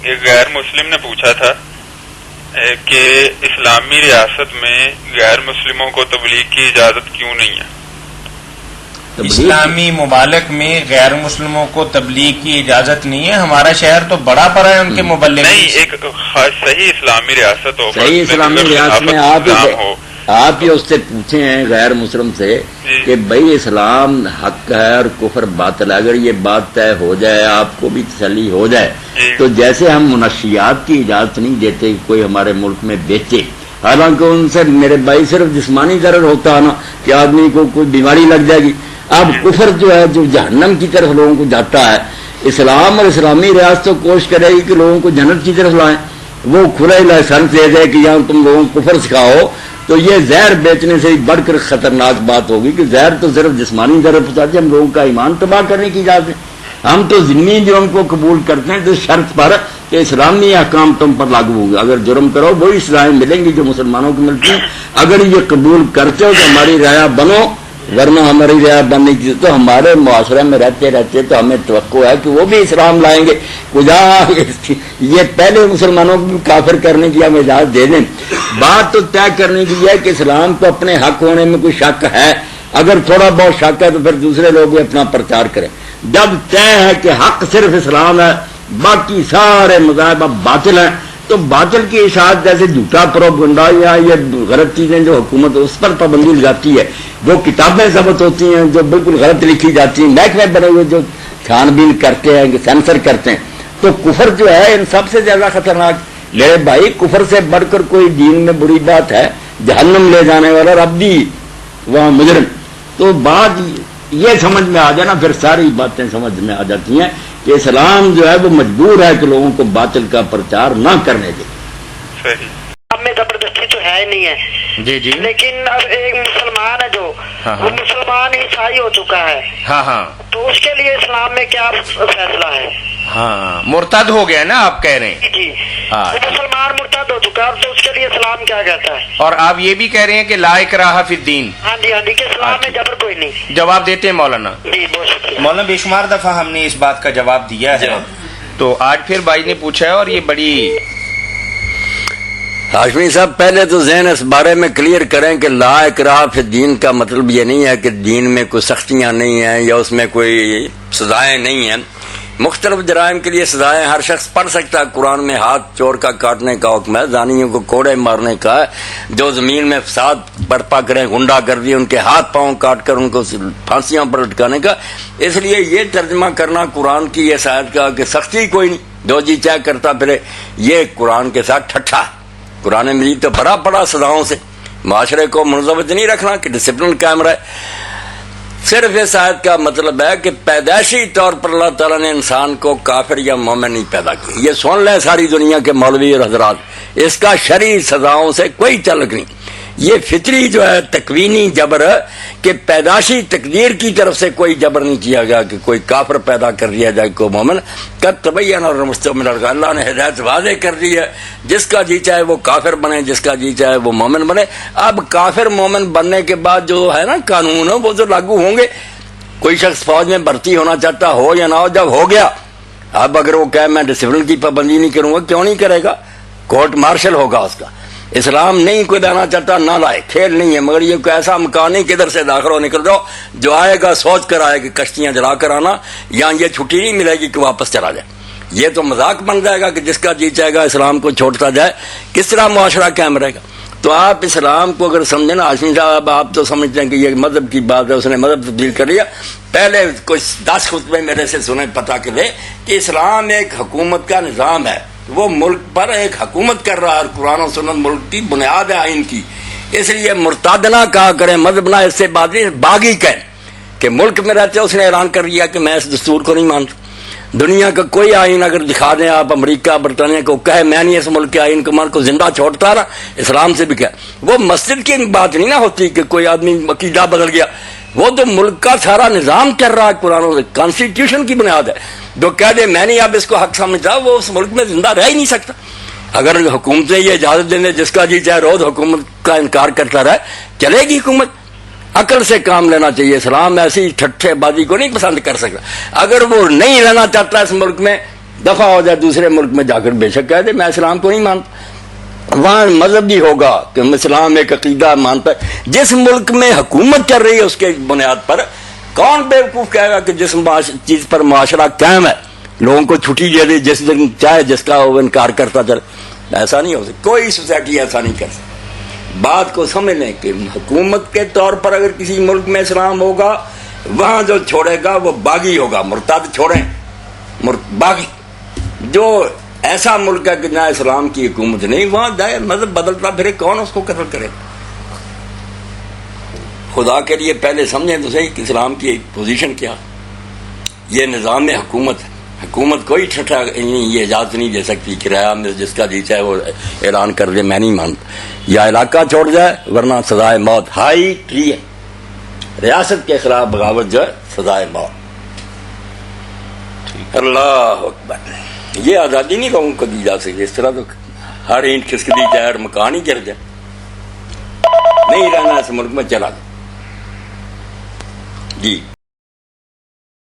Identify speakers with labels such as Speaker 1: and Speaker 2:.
Speaker 1: ایک غیر مسلم نے پوچھا تھا کہ اسلامی ریاست میں غیر مسلموں کو تبلیغ کی اجازت کیوں نہیں ہے؟
Speaker 2: اسلامی ممالک میں غیر مسلموں کو تبلیغ کی اجازت نہیں ہے. ہمارا شہر تو بڑا پڑا ہے ان کے مبلغ
Speaker 1: نہیں. ایک صحیح اسلامی ریاست ہو,
Speaker 3: صحیح اسلامی ریاست میں آپ ہی اس سے پوچھے ہیں غیر مسلم سے کہ بھائی اسلام حق ہے اور کفر باطل ہے. اگر یہ بات طے ہو جائے, آپ کو بھی تسلی ہو جائے, تو جیسے ہم منشیات کی اجازت نہیں دیتے کہ کوئی ہمارے ملک میں بیچے, حالانکہ ان سے میرے بھائی صرف جسمانی ضرر ہوتا ہے نا کہ آدمی کو کوئی بیماری لگ جائے گی. اب کفر جو ہے جو جہنم کی طرف لوگوں کو جاتا ہے, اسلام اور اسلامی ریاست تو کوشش کرے گی کہ لوگوں کو جنت کی طرف لائیں. وہ کھلا ہی لائسنس دے دے کہ یہاں تم لوگوں کو کفر سکھاؤ, تو یہ زہر بیچنے سے بڑھ کر خطرناک بات ہوگی کہ زہر تو صرف جسمانی ضرر پہنچاتی ہے, ہم لوگوں کا ایمان تباہ کرنے کی اجازت ہے. ہم تو ذمہ جرم کو قبول کرتے ہیں تو شرط پر کہ اسلامی احکام تم پر لاگو ہوگا. اگر جرم کرو وہی سزائیں ملیں گی جو مسلمانوں کو ملتی ہیں. اگر یہ قبول کرتے ہو تو ہماری رعایا بنو, ورنہ ہماری رعایا بننے کی تو ہمارے معاشرے میں رہتے رہتے تو ہمیں توقع ہے کہ وہ بھی اسلام لائیں گے. کجا یہ پہلے مسلمانوں کو کافر کرنے کی ہم اجازت دے دیں. بات تو طے کرنے کی ہے کہ اسلام کو اپنے حق ہونے میں کوئی شک ہے. اگر تھوڑا بہت شک ہے تو پھر دوسرے لوگ بھی اپنا پرچار کریں. جب طے ہے کہ حق صرف اسلام ہے, باقی سارے مذاہب باطل ہیں, تو باطل کی اشاعت جیسے جھوٹا پروپیگنڈا یا یہ غلط چیزیں جو حکومت اس پر پابندی لگاتی ہے, وہ کتابیں ثبت ہوتی ہیں جو بالکل غلط لکھی جاتی ہیں, محکمے بنے ہوئے جو چھان بین کرتے ہیں, سینسر کرتے ہیں, تو کفر جو ہے ان سب سے زیادہ خطرناک. میرے بھائی کفر سے بڑھ کر کوئی دین میں بری بات ہے, جہنم لے جانے والا رب بھی وہاں مجرم. تو بات یہ سمجھ میں آ جائے نا, پھر ساری باتیں سمجھ میں آ جاتی ہیں کہ اسلام جو ہے وہ مجبور ہے کہ لوگوں کو باطل کا پرچار نہ کرنے دے.
Speaker 4: اب میں زبردستی تو ہے ہی نہیں ہے
Speaker 2: جی جی,
Speaker 4: لیکن اب ایک مسلمان ہے جو وہ مسلمان عیسائی ہو چکا ہے, تو اس کے لیے اسلام میں کیا فیصلہ ہے؟
Speaker 2: مرتد ہو گیا نا آپ کہہ رہے ہیں.
Speaker 4: جی, مسلمان مرتد ہو چکا ہے, تو اس کے لیے اسلام کیا کہتا ہے؟
Speaker 2: اور آپ یہ بھی کہہ رہے ہیں کہ لا اکراہ فی الدین.
Speaker 4: ہاں جی کہ اسلام میں جبر کوئی نہیں.
Speaker 2: جواب دیتے ہیں مولانا.
Speaker 4: جی بہت شکریہ
Speaker 2: مولانا. بے شمار دفعہ ہم نے اس بات کا جواب دیا ہے, تو آج پھر بھائی نے پوچھا ہے, اور یہ بڑی
Speaker 3: ہاشمی صاحب پہلے تو ذہن اس بارے میں کلیئر کریں کہ لا اکراہ فی الدین کا مطلب یہ نہیں ہے کہ دین میں کوئی سختیاں نہیں ہیں یا اس میں کوئی سزائیں نہیں ہیں. مختلف جرائم کے لیے سزائیں ہر شخص پڑھ سکتا ہے. قرآن میں ہاتھ چور کا کاٹنے کا حکم ہے, زانیوں کو کوڑے مارنے کا ہے, جو زمین میں فساد برپا کریں, غنڈہ گردی, ان کے ہاتھ پاؤں کاٹ کر ان کو پھانسیاں پر لٹکانے کا. اس لیے یہ ترجمہ کرنا قرآن کی اس آیت کا کہ سختی کوئی نہیں, جو جی چاہے کرتا پھرے, یہ قرآن کے ساتھ ٹھٹھا ہے. قرآن مجید تو بھرا پڑا سزاؤں سے. معاشرے کو منضبط نہیں رکھنا کہ ڈسپلن قائم رہے. صرف اس آیت کا مطلب ہے کہ پیدائشی طور پر اللہ تعالیٰ نے انسان کو کافر یا مومن نہیں پیدا کیا. یہ سن لیں ساری دنیا کے مولوی اور حضرات, اس کا شرعی سزاؤں سے کوئی تعلق نہیں. یہ فطری جو ہے تکوینی جبر کہ پیدائشی تقدیر کی طرف سے کوئی جبر نہیں کیا گیا کہ کوئی کافر پیدا کر دیا جائے کوئی مومن. قد تبین الرشد من الغی, اللہ نے ہدایت واضح کر دی ہے, جس کا جی چاہے وہ کافر بنے, جس کا جی چاہے وہ مومن بنے. اب کافر مومن بننے کے بعد جو ہے نا قانون وہ تو لاگو ہوں گے. کوئی شخص فوج میں بھرتی ہونا چاہتا ہو یا نہ ہو, جب ہو گیا اب اگر وہ کہے میں ڈسپلن کی پابندی نہیں کروں گا, کیوں نہیں کرے گا؟ کورٹ مارشل ہوگا اس کا. اسلام نہیں کوئی لانا چاہتا نہ لائے, کھیل نہیں ہے, مگر یہ کوئی ایسا مکان نہیں کہ ادھر سے داخل ہو نکل جاؤ. جو آئے گا سوچ کر آئے کہ کشتیاں جلا کر آنا, یا یہ چھٹی نہیں ملے گی کہ واپس چلا جائے. یہ تو مذاق بن جائے گا کہ جس کا جی چاہے گا اسلام کو چھوڑتا جائے. کس طرح معاشرہ قائم رہے گا؟ تو آپ اسلام کو اگر سمجھیں نا ہاشمی صاحب, آپ تو سمجھتے ہیں کہ یہ مذہب کی بات ہے, اس نے مذہب تبدیل کر لیا. پہلے کچھ 10 خطبے میرے سے سنیں, پتہ کہ لے کہ اسلام ایک حکومت کا نظام ہے. وہ ملک پر ایک حکومت کر رہا ہے, قرآن و سنت ملک کی بنیاد ہے آئین کی. اس لیے مرتد نہ کہا کریں, مذہب نہ, اس سے بات نہیں, باغی کہیں کہ ملک میں رہتے اس نے اعلان کر دیا کہ میں اس دستور کو نہیں مانتا. دنیا کا کوئی آئین اگر دکھا دیں آپ, امریکہ برطانیہ کو کہے میں نہیں اس ملک کے آئین کو مان کو زندہ چھوڑتا رہا, اسلام سے بھی کہے. وہ مسجد کی بات نہیں نہ ہوتی کہ کوئی آدمی عقیدہ بدل گیا, وہ تو ملک کا سارا نظام چل رہا ہے, قرآن و کانسٹیٹیوشن کی بنیاد ہے. جو کہہ دے میں نہیں اب اس کو حق سمجھتا, وہ اس ملک میں زندہ رہ ہی نہیں سکتا. اگر حکومتیں یہ اجازت دیں جس کا جی چاہے روز حکومت کا انکار کرتا رہے, چلے گی حکومت؟ عقل سے کام لینا چاہیے. اسلام ایسی ٹھٹھے بازی کو نہیں پسند کر سکتا. اگر وہ نہیں رہنا چاہتا اس ملک میں دفع ہو جائے دوسرے ملک میں جا کر بے شک کہہ دے میں اسلام کو نہیں مانتا. وہاں مذہب بھی ہوگا کہ اسلام ایک عقیدہ مانتا ہے. جس ملک میں حکومت چل رہی ہے اس کے بنیاد پر کون بیوقوف کہے گا کہ جس چیز پر معاشرہ قائم ہے لوگوں کو چھٹی دے دے جس دن چاہے جس کا وہ انکار کرتا چلے؟ ایسا نہیں ہو سکتا. کوئی سوسائٹی ایسا نہیں کر سکتی. بات کو سمجھ لیں کہ حکومت کے طور پر اگر کسی ملک میں اسلام ہوگا وہاں جو چھوڑے گا وہ باغی ہوگا. مرتد چھوڑیں باغی. جو ایسا ملک ہے کہ جہاں اسلام کی حکومت نہیں وہاں جائے مذہب بدلتا پھرے کون اس کو قتل کرے؟ خدا کے لیے پہلے سمجھیں تو صحیح کہ اسلام کی پوزیشن کیا. یہ نظام حکومت ہے. حکومت کوئی ٹھٹا یہ اجازت نہیں دے سکتی کرایہ میں جس کا جی چاہے وہ اعلان کر دے میں نہیں مانتا. یا علاقہ چھوڑ جائے ورنہ سزائے موت. ہائی ٹری ہے. ریاست کے خلاف بغاوت جو ہے سزائے موت. اللہ اکبر. یہ آزادی نہیں لوگوں کو دی جا سکتی. اس طرح تو ہر اینٹ کھسک دی جائے اور مکان ہی گر جائے. نہیں رہنا اس ملک میں چلا جائے. جی